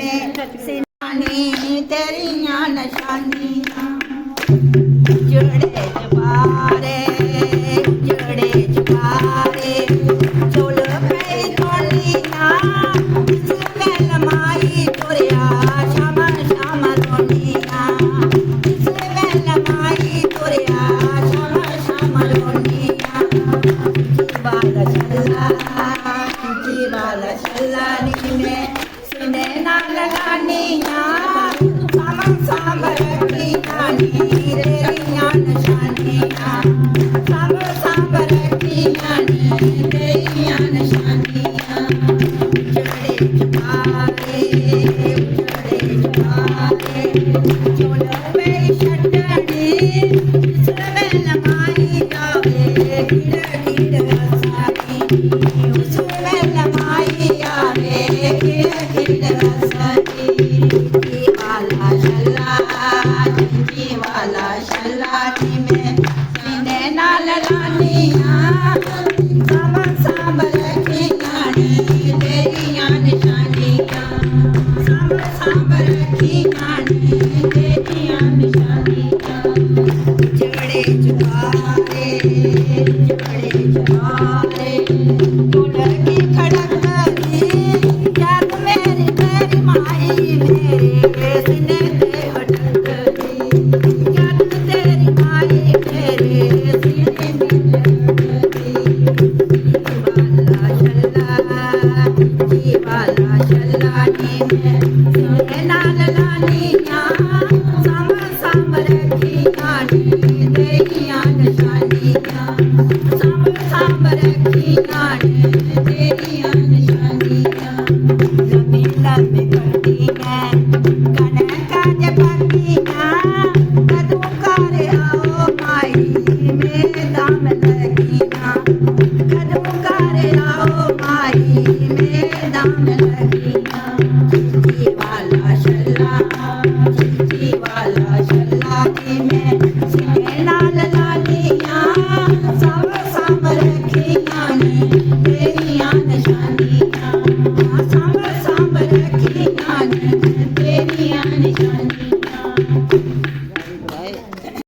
में सिनानी तेरियां निशानियां उजड़े जबारे चोल पे तोलियां इसमें लमाई तुरिया शाम शाम रोनियां इसमें लमाई तुरिया शाम शाम रोनियां जीवाला चला नी में सिने ना लगानियां साम साम रखियां तेरियां निशानियां साम साम रखियां तेरियां निशानियां उजड़े जबारे चोल पे छटनी इसमें लमाई जावे गिर गिर हसानी उसमें लमाई आवे गिर गिर हसानी जीवाला शल्लानी में सीने ना लगानियां साम साम रखियां तेरियां निशानियां साम साम रखियां तेरियां निशानियां उजड़े जबारे कूलर की खड़क याद मेरी मेरी माई मेरे सीने